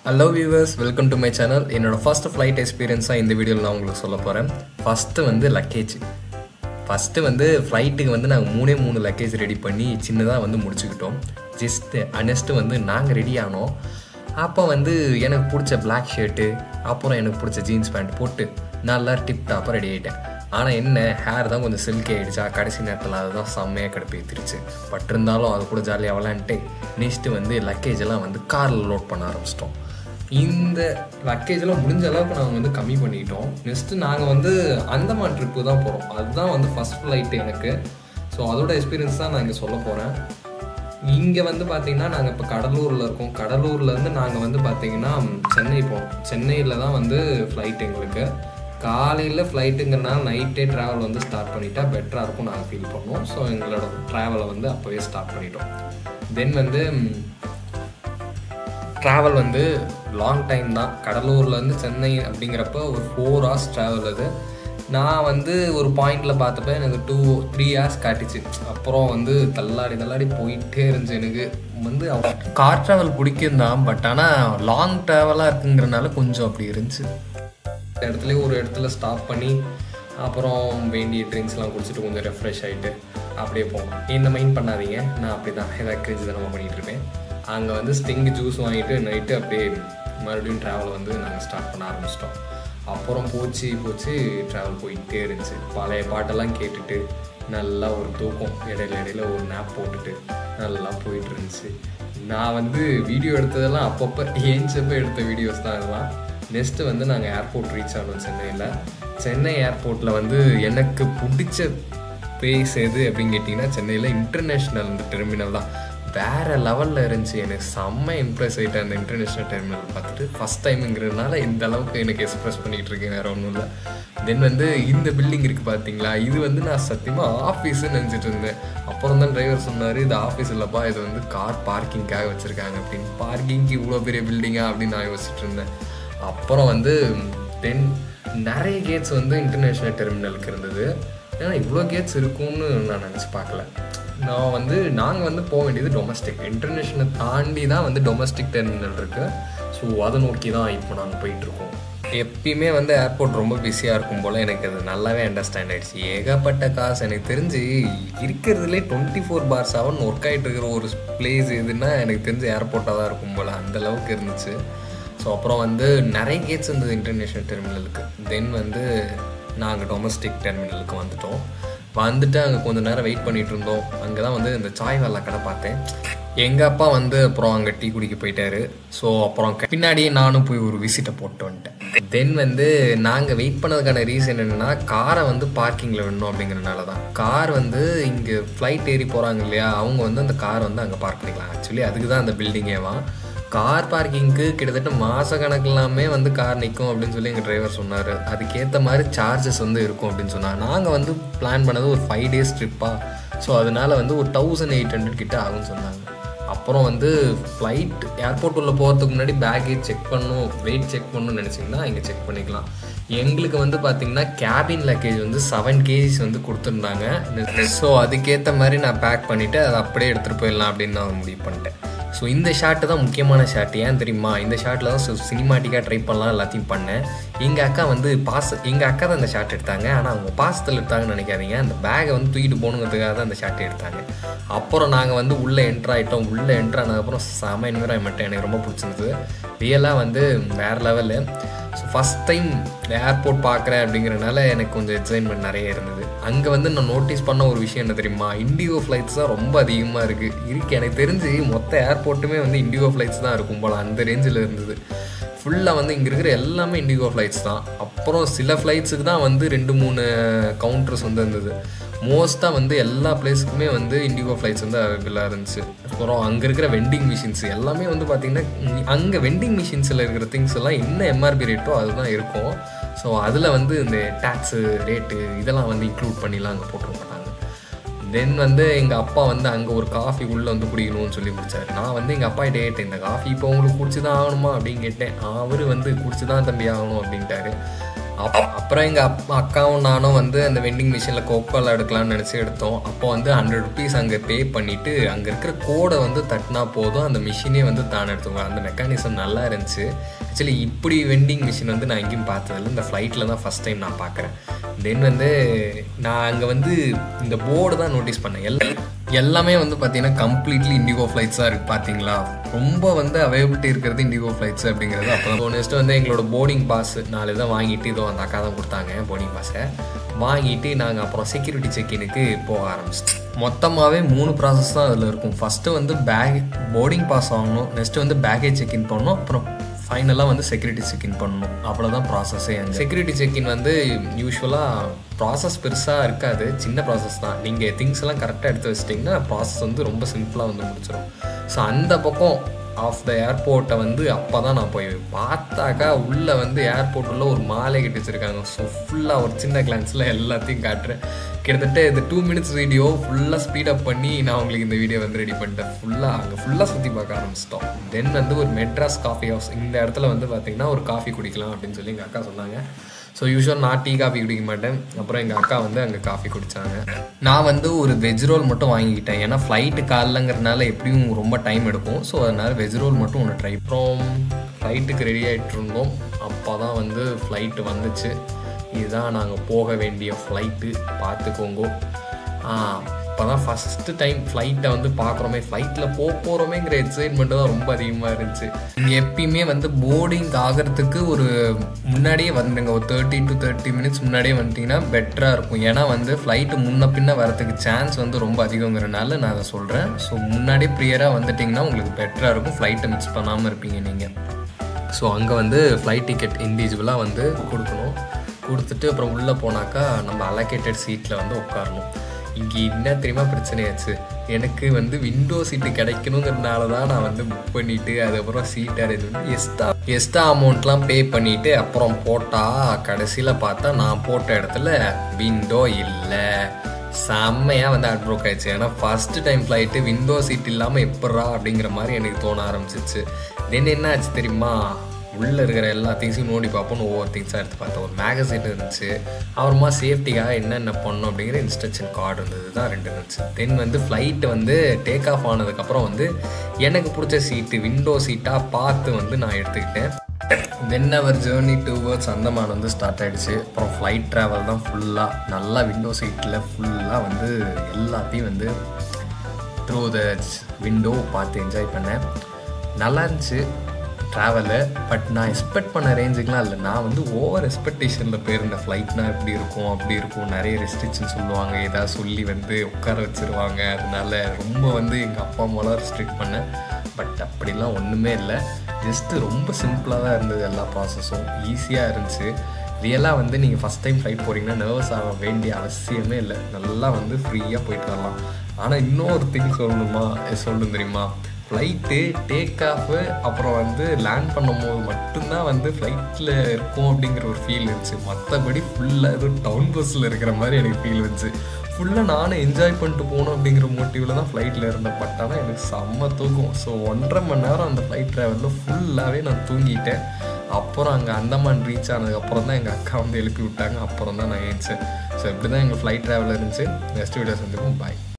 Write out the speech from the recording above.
Hello viewers, welcome to my channel. என்னோட first flight எக்ஸ்பீரியன்ஸாக இந்த வீடியோவில் நான் உங்களுக்கு சொல்ல போகிறேன். First luggage. ஃபஸ்ட்டு ஃப்ளைட்டுக்கு நாங்கள் மூணு லக்கேஜ் ரெடி பண்ணி சின்னதாக முடிச்சுக்கிட்டோம். நெக்ஸ்ட்டு நாங்கள் ரெடி ஆனோம். அப்போ எனக்கு பிடிச்ச பிளாக் ஷர்ட்டு, அப்புறம் எனக்கு பிடிச்ச ஜீன்ஸ் பேண்ட் போட்டு நல்லா டிப் டாப்பாக ரெடி ஆகிட்டேன். ஆனால் என்ன ஹேர் தான் கொஞ்சம் சில்கி ஆகிடுச்சா, கடைசி நேரத்தில் அதுதான் செம்மையாக கடுப்பேற்றிருச்சு. பட் இருந்தாலும் அது கூட ஜாலியாக விளாண்டுட்டு நெக்ஸ்ட்டு லக்கேஜெல்லாம் காரில் லோட் பண்ண ஆரம்பிச்சிட்டோம். இந்த லக்கேஜெல்லாம் முடிஞ்ச அளவுக்கு நாங்கள் கம்மி பண்ணிட்டோம். நெக்ஸ்ட்டு நாங்கள் அந்தமான் ட்ரிப்பு தான் போகிறோம். அதுதான் ஃபஸ்ட் ஃப்ளைட்டு எனக்கு. ஸோ அதோட எக்ஸ்பீரியன்ஸ் தான் நான் இங்கே சொல்ல போகிறேன். இங்கே பார்த்தீங்கன்னா நாங்கள் இப்போ கடலூரில் இருக்கோம். கடலூர்லேருந்து நாங்கள் பார்த்தீங்கன்னா சென்னை போகிறோம். சென்னையில் தான் ஃப்ளைட் எங்களுக்கு. காலையில் ஃப்ளைட்டுங்கிறனால நைட்டே ட்ராவல் ஸ்டார்ட் பண்ணிட்டா பெட்டராக இருக்கும் நாங்கள் ஃபீல் பண்ணோம். ஸோ எங்களோட ட்ராவலை அப்போவே ஸ்டார்ட் பண்ணிட்டோம். தென் ட்ராவல் லாங் டைம் தான். கடலூர்லேருந்து சென்னை அப்படிங்கிறப்ப ஒரு 4 hours ட்ராவல். அது நான் ஒரு பாயிண்டில் பார்த்தப்ப எனக்கு 2-3 hours காட்டிச்சு. அப்புறம் தள்ளாடி போயிட்டே இருந்துச்சு. எனக்கு கார் ட்ராவல் பிடிக்கும் தான், பட் ஆனால் லாங் ட்ராவலாக இருக்குங்கிறனால கொஞ்சம் அப்படி இருந்துச்சு. இடத்துலேயே ஒரு இடத்துல ஸ்டாப் பண்ணி அப்புறம் வேண்டிய ட்ரிங்க்ஸ்லாம் குடிச்சிட்டு கொஞ்சம் ரெஃப்ரெஷ் ஆகிட்டு அப்படியே போவோம். என்ன மைண்ட் பண்ணாதீங்க, நான் அப்படி தான் ஏதாவது கிரிஞ்சு தான் பண்ணிகிட்ருப்பேன். அங்கே ஸ்டிங் ஜூஸ் வாங்கிட்டு நைட்டு அப்படியே மறுபடியும் ட்ராவல் நாங்கள் ஸ்டார்ட் பண்ண ஆரம்பிச்சிட்டோம். அப்புறம் போச்சு ட்ராவல் போயிட்டே இருந்துச்சு. பழைய பாட்டெல்லாம் கேட்டுட்டு நல்லா ஒரு தூக்கம், இடையில ஒரு நேப் போட்டுட்டு நல்லா போயிட்டு இருந்துச்சு. நான் வீடியோ எடுத்ததெல்லாம் அப்பப்போ ஏஞ்சப்போ எடுத்த வீடியோஸ் தான் இதெல்லாம். நெக்ஸ்ட்டு நாங்கள் ஏர்போர்ட் ரீச் ஆனோம் சென்னையில். சென்னை ஏர்போர்ட்டில் எனக்கு பிடிச்ச பிளேஸ் எது அப்படின்னு கேட்டிங்கன்னா சென்னையில் இன்டர்நேஷ்னல் டெர்மினல் தான். வேறு லெவலில் இருந்துச்சு. எனக்கு செம்ம இம்ப்ரெஸ் ஆகிட்டேன் அந்த இன்டர்நேஷ்னல் டெர்மினல் பார்த்துட்டு. ஃபஸ்ட் டைமுங்கிறதுனால இந்த அளவுக்கு எனக்கு எக்ஸ்ப்ரெஸ் பண்ணிகிட்டு இருக்கேன், வேறு ஒன்றும் இல்லை. தென் இந்த பில்டிங் இருக்குது பார்த்தீங்களா, இது நான் சத்தியமாக ஆஃபீஸுன்னு நினச்சிட்டு இருந்தேன். அப்புறம் தான் டிரைவர் சொன்னார், இது ஆஃபீஸ் இல்லைப்பா, இது கார் பார்க்கிங்காக வச்சுருக்காங்க அப்படின்னு. பார்க்கிங்க்கு இவ்வளோ பெரிய பில்டிங்கா அப்படின்னு நான் யோசிச்சுட்டு இருந்தேன். அப்புறம் தென் நிறைய கேட்ஸ் இன்டர்நேஷ்னல் டெர்மினலுக்கு இருந்தது. ஏன்னா இவ்வளோ கேட்ஸ் இருக்கும்னு நான் நினச்சி பார்க்கல. நாங்கள் போக வேண்டியது டொமஸ்டிக். இன்டர்நேஷ்னல் தாண்டி தான் டொமஸ்டிக் டெர்மினல் இருக்குது. ஸோ அதை நோக்கி தான் இப்போ நாங்கள் போயிட்டுருக்கோம். எப்பயுமே ஏர்போர்ட் ரொம்ப பிஸியாக இருக்கும் போல் எனக்கு அது நல்லாவே அண்டர்ஸ்டாண்ட் ஆகிடுச்சு. ஏகப்பட்ட காசு. எனக்கு தெரிஞ்சு இருக்கிறதுலே 24/7 ஒர்க் ஆகிட்டு இருக்கிற ஒரு பிளேஸ் எதுன்னா எனக்கு தெரிஞ்சு ஏர்போர்ட்டாக தான் இருக்கும் போல், அந்தளவுக்கு இருந்துச்சு. ஸோ அப்புறம் நிறைய கேட்ஸ் இருந்தது இன்டர்நேஷ்னல் டெர்மினலுக்கு. தென் நாங்கள் டொமஸ்டிக் டெர்மினலுக்கு வந்துட்டோம். அங்கே கொஞ்சம் நேரம் வெயிட் பண்ணிகிட்டு இருந்தோம். அங்கே தான் இந்த சாய் வாலா கடை பார்த்தேன். எங்கள் அப்பா அப்புறம் அங்கே டீ குடிக்க போயிட்டாரு. ஸோ அப்புறம் பின்னாடியே நானும் போய் ஒரு விசிட்டை போட்டு வந்துட்டேன். தென் நாங்கள் வெயிட் பண்ணதுக்கான ரீசன் என்னென்னா, காரை பார்க்கிங்கில் வேணும் அப்படிங்கிறனால தான். கார் இங்கே ஃப்ளைட் ஏறி போகிறாங்க இல்லையா, அவங்க அந்த கார் அங்கே பார்க் பண்ணிக்கலாம். ஆக்சுவலி அதுக்கு தான் அந்த பில்டிங்கேவா. கார் பார்க்கிங்க்கு கிட்டத்தட்ட மாத கணக்கெல்லாமே கார் நிற்கும் அப்படின்னு சொல்லி எங்கள் டிரைவர் சொன்னார். அதுக்கேற்ற மாதிரி சார்ஜஸ் இருக்கும் அப்படின்னு சொன்னாங்க. நாங்கள் பிளான் பண்ணது ஒரு 5 days ட்ரிப்பாக. ஸோ அதனால் ஒரு 1800 கிட்ட ஆகும்னு சொன்னாங்க. அப்புறம் ஃப்ளைட் ஏர்போர்ட் உள்ள போகிறதுக்கு முன்னாடி பேக்கேஜ் செக் பண்ணணும், வெயிட் செக் பண்ணணும்னு நினச்சிங்கன்னா இங்கே செக் பண்ணிக்கலாம். எங்களுக்கு பார்த்திங்கன்னா கேபின் லக்கேஜ் 7 kgs கொடுத்துருந்தாங்க. ஸோ அதுக்கேற்ற மாதிரி நான் பேக் பண்ணிவிட்டு அதை அப்படியே எடுத்துகிட்டு போயிடலாம் அப்படின்னு நான் முடிவு பண்ணிட்டேன். ஸோ இந்த ஷாட்டு தான் முக்கியமான ஷாட்டு. ஏன் தெரியுமா, இந்த ஷாட்டில் தான் சினிமாட்டிக்காக ட்ரை பண்ணலாம் எல்லாத்தையும் பண்ணேன். எங்கள் அக்கா எங்கள் அக்கா தான் இந்த ஷாட் எடுத்தாங்க. ஆனால் அவங்க பாசத்தில் எடுத்தாங்கன்னு நினைக்காதீங்க. அந்த பேகை தூக்கிட்டு போகணுங்கிறதுக்காக தான் அந்த ஷாட் எடுத்தாங்க. அப்புறம் நாங்கள் உள்ளே என்ட்ராயிட்டோம். உள்ளே என்ட்ரானதுக்கப்புறம் செம என்விரான்மெண்ட் எனக்கு ரொம்ப பிடிச்சிருந்தது. ரியலாக வேறு level. So first time airport பார்க்குறேன் அப்படிங்கிறனால எனக்கு கொஞ்சம் எக்ஸைட்மெண்ட் நிறைய இருந்தது. அங்கே நான் நோட்டீஸ் பண்ண ஒரு விஷயம் என்ன தெரியுமா, இண்டிகோ ஃப்ளைட்ஸ் தான் ரொம்ப அதிகமாக இருக்குது. எனக்கு தெரிஞ்சு மொத்த ஏர்போர்ட்டுமே இண்டிகோ ஃப்ளைட்ஸ் தான் இருக்கும் போல், அந்த ரேஞ்சில் இருந்தது. ஃபுல்லாக இங்கே இருக்கிற எல்லாமே இண்டிகோ ஃப்ளைட்ஸ் தான். அப்புறம் சில ஃப்ளைட்ஸுக்கு தான் 2-3 கவுண்டர்ஸ் இருந்தது. மோஸ்ட்டாக எல்லா பிளேஸுக்குமே இண்டிகோ ஃப்ளைட்ஸ் அவைலபிளாக இருந்துச்சு. அப்புறம் அங்கே இருக்கிற வெண்டிங் மிஷின்ஸ் எல்லாமே பார்த்திங்கன்னா, அங்கே வெண்டிங் மிஷின்ஸில் இருக்கிற திங்ஸ் எல்லாம் என்ன எம்ஆர்பி ரேட்டோ அதுதான் இருக்கும். ஸோ அதில் இந்த டேக்ஸு ரேட்டு இதெல்லாம் இன்க்ளூட் பண்ணிலாம் அங்கே போட்டுருக்க மாட்டாங்க. தென் எங்கள் அப்பா அங்கே ஒரு காஃபி உள்ளே குடிக்கணும்னு சொல்லி குடித்தார். நான் எங்கள் அப்பா கிட்டே கேட்டேன், இந்த காஃபி இப்போ உங்களுக்கு குடிச்சு தான் ஆகணுமா அப்படின்னு கேட்டேன். அவர் குடிச்சு தான் தம்பி ஆகணும் அப்படின்ட்டாரு. அப்புறம் எங்கள் அக்காவும் நானும் வந்து அந்த வெண்டிங் மிஷினில் கோகோலா எடுக்கலாம்னு நினச்சி எடுத்தோம். அப்போ வந்து 100 rupees அங்கே பே பண்ணிவிட்டு அங்கே இருக்கிற கோடை வந்து தட்டினா போதும் அந்த மிஷினே வந்து தானே எடுத்துக்குவோம். அந்த மெக்கானிசம் நல்லா இருந்துச்சு. ஆக்சுவலி இப்படி வெண்டிங் மிஷின் வந்து நான் எங்கேயும் பார்த்ததில்ல, இந்த ஃப்ளைட்டில் தான் ஃபஸ்ட் டைம் நான் பார்க்குறேன். தென் வந்து நான் அங்கே வந்து இந்த போர்டு தான் நோட்டீஸ் பண்ணேன். எல்லாமே வந்து பார்த்தீங்கன்னா கம்ப்ளீட்லி இண்டிகோ ஃப்ளைட்ஸாக இருக்குது. பார்த்தீங்களா, ரொம்ப வந்து அவைலபிலிட்டி இருக்கிறது இண்டிகோ ஃப்ளைட்ஸ் அப்படிங்கிறது. அப்போ நெக்ஸ்ட்டு வந்து எங்களோட போர்டிங் பாஸ் 4 தான் வாங்கிட்டு இதோ அந்த அக்கா தான் கொடுத்தாங்க போர்டிங் பாஸை. வாங்கிட்டு நாங்கள் அப்புறம் செக்யூரிட்டி செக்இனுக்கு போக ஆரம்பிச்சிட்டோம். மொத்தமாகவே 3 ப்ராசஸ் தான் அதில் இருக்கும். ஃபஸ்ட்டு வந்து போர்டிங் பாஸ் வாங்கணும், நெக்ஸ்ட்டு வந்து பேக்கேஜ் செக்இன் பண்ணணும், அப்புறம் ஃபைனலாக வந்து செக்யூரிட்டி செக்இன் பண்ணணும். அவ்வளோதான் ப்ராசஸே. செக்யூரிட்டி செக்இன் வந்து யூஸ்வலாக ப்ராசஸ் பெருசாக இருக்காது, சின்ன ப்ராசஸ் தான். நீங்கள் திங்ஸ் எல்லாம் கரெக்டாக எடுத்து வச்சிட்டிங்கன்னா ப்ராசஸ் வந்து ரொம்ப சிம்பிளாக வந்து முடிச்சிடும். ஸோ அந்த பக்கம் ஆஃப் த ஏர்போர்ட்டை வந்து அப்போ தான் நான் போய் பார்த்தாக்கா உள்ளே வந்து ஏர்போர்ட் உள்ள ஒரு மாலை கட்டி வச்சுருக்காங்க. ஸோ ஃபுல்லாக ஒரு சின்ன கிளான்ஸில் எல்லாத்தையும் காட்டுறேன். கிட்டத்தட்ட இந்த 2 minutes வீடியோ ஃபுல்லாக ஸ்பீடப் பண்ணி நான் உங்களுக்கு இந்த வீடியோ வந்து ரெடி பண்ணிட்டேன். அங்கே ஃபுல்லாக சுற்றி பார்க்க ஆரம்பிச்சிட்டோம். தென் வந்து ஒரு மெட்ராஸ் காஃபி ஹவுஸ், இந்த இடத்துல வந்து பார்த்திங்கன்னா ஒரு காஃபி குடிக்கலாம் அப்படின்னு சொல்லி எங்கள் அக்கா சொன்னாங்க. ஸோ யூஸ்வல் நான் டீ காஃபி குடிக்க மாட்டேன். அப்புறம் எங்கள் அக்கா வந்து அங்கே காஃபி குடித்தாங்க. நான் வந்து ஒரு வெஜ் ரோல் மட்டும் வாங்கிக்கிட்டேன். ஏன்னா ஃப்ளைட்டு காலைலங்கிறதுனால எப்படியும் ரொம்ப டைம் எடுக்கும். ஸோ அதனால் வெஜ் ரோல் மட்டும் ஒன்று ட்ரை. அப்புறம் ஃப்ளைட்டுக்கு ரெடி ஆகிட்டு இருந்தோம். அப்போ தான் வந்து ஃப்ளைட்டு வந்துச்சு. இதுதான் நாங்கள் போக வேண்டிய ஃப்ளைட்டு, பார்த்துக்கோங்க. இப்போ தான் ஃபஸ்ட்டு டைம் ஃப்ளைட்டை வந்து பார்க்குறோமே, ஃப்ளைட்டில் போகிறோமேங்கிற எக்ஸைட்மெண்ட்டு தான் ரொம்ப அதிகமாக இருந்துச்சு. நீங்கள் எப்பயுமே வந்து போர்டிங் ஆகிறதுக்கு ஒரு முன்னாடியே வந்துடுங்க, ஒரு 30 to 30 minutes முன்னாடியே வந்துட்டிங்கன்னா பெட்டராக இருக்கும். ஏன்னா வந்து ஃப்ளைட்டு முன்ன பின்ன வரதுக்கு சான்ஸ் வந்து ரொம்ப அதிகங்கிறனால நான் அதை சொல்கிறேன். ஸோ முன்னாடியே ப்ரியராக வந்துட்டிங்கன்னா உங்களுக்கு பெட்டராக இருக்கும், ஃப்ளைட்டை மிஸ் பண்ணாமல் இருப்பீங்க நீங்கள். ஸோ அங்கே வந்து ஃப்ளைட் டிக்கெட் இண்டிவிஜுவலாக வந்து கொடுக்கணும். கொடுத்துட்டு அப்புறம் உள்ளே போனாக்கா நம்ம அலோகேட்டட் சீட்டில் வந்து உட்காரணும். இங்கே என்ன தெரியுமா பிரச்சனையாச்சு, எனக்கு வந்து விண்டோ சீட்டு கிடைக்கணுங்கிறதுனால தான் நான் வந்து புக் பண்ணிவிட்டு அதுக்கப்புறம் சீட் அரேஞ்ச் பண்ணி எக்ஸ்ட்ரா அமௌண்ட்லாம் பே பண்ணிவிட்டு அப்புறம் போட்டால் கடைசியில் பார்த்தா நான் போட்ட இடத்துல விண்டோ இல்லை. செம்மையாக வந்து அட்ப்ரோக் ஆயிடுச்சு. ஏன்னா first time flight window seat இல்லாமல் எப்பட்றா அப்படிங்கிற மாதிரி எனக்கு தோண ஆரம்பிச்சிச்சு. தென் என்ன ஆச்சு தெரியுமா, உள்ளே இருக்கிற எல்லா திங்ஸையும் நோண்டி பார்ப்போன்னு ஒவ்வொரு திங்ஸாக எடுத்து பார்த்தேன். ஒரு மேகசின் இருந்துச்சு, அப்புறமா சேஃப்டிக்காக என்னென்ன பண்ணணும் அப்படிங்கிற இன்ஸ்ட்ரக்ஷன் கார்டு இருந்தது, தான் 2 இருந்துச்சு. தென் வந்து ஃப்ளைட்டு வந்து டேக் ஆஃப் ஆனதுக்கப்புறம் வந்து எனக்கு பிடிச்ச சீட்டு விண்டோ சீட்டாக பார்த்து வந்து நான் எடுத்துக்கிட்டேன். தென் அவர் ஜேர்னி டுவர்ட்ஸ் அந்தமான் வந்து ஸ்டார்ட் ஆகிடுச்சு. அப்புறம் ஃப்ளைட் ட்ராவல் தான் ஃபுல்லாக நல்லா விண்டோ சீட்டில் ஃபுல்லாக வந்து எல்லாத்தையும் வந்து த்ரூ த விண்டோ பார்த்து என்ஜாய் பண்ணேன். நல்லா இருந்துச்சு ட்ராவலு. பட் நான் எக்ஸ்பெக்ட் பண்ண ரேஞ்சுக்கெலாம் இல்லை. நான் வந்து ஓவர் எக்ஸ்பெக்டேஷனில் போயிருந்தேன். ஃப்ளைட்னால் இப்படி இருக்கும் அப்படி இருக்கும், நிறைய ரெஸ்ட்ரிக்ஷன் சொல்லுவாங்க, ஏதாவது சொல்லி வந்து உட்கார வச்சுருவாங்க. அதனால ரொம்ப வந்து எங்கள் அப்பா அம்மாலாம் ரெஸ்ட்ரிக்ட் பண்ணேன். பட் அப்படிலாம் ஒன்றுமே இல்லை, ஜஸ்ட்டு ரொம்ப சிம்பிளாக தான் இருந்தது. எல்லா ப்ராசஸும் ஈஸியாக இருந்துச்சு. ரியலாக வந்து நீங்கள் ஃபஸ்ட் டைம் ஃப்ளைட் போகிறீங்கன்னா நர்வஸ் ஆக வேண்டிய அவசியமே இல்லை, நல்லா வந்து ஃப்ரீயாக போயிட்டு வரலாம். ஆனால் இன்னொரு திங் சொல்லணும் தெரியுமா, ஃப்ளைட்டு டேக் ஆஃபு அப்புறம் வந்து லேண்ட் பண்ணும்போது மட்டும்தான் வந்து ஃப்ளைட்டில் இருக்கும் அப்படிங்கிற ஒரு ஃபீல் இருந்துச்சு. மற்றபடி ஃபுல்லாக ஏதோ டவுன் பஸ்ஸில் இருக்கிற மாதிரி எனக்கு ஃபீல் இருந்துச்சு. ஃபுல்லாக நானும் என்ஜாய் பண்ணிட்டு போகணும் அப்படிங்கிற மோட்டிவில் தான் ஃப்ளைட்டில் இருந்தேன். பட் ஆனால் எனக்கு செம்ம தூக்கம். ஸோ 1.5 மணி நேரம் அந்த ஃப்ளைட் ட்ராவலில் ஃபுல்லாகவே நான் தூங்கிட்டேன். அப்புறம் அங்கே அந்தமான் ரீச் ஆனதுக்கப்புறம் தான் எங்கள் அக்கா வந்து எழுப்பி விட்டாங்க. அப்புறம் தான் நான் ஏன்ச்சேன். ஸோ இப்படி தான் எங்கள் ஃப்ளைட் ட்ராவல் இருந்துச்சு. நெக்ஸ்ட் வீடியோ சந்திப்போம். பாய்.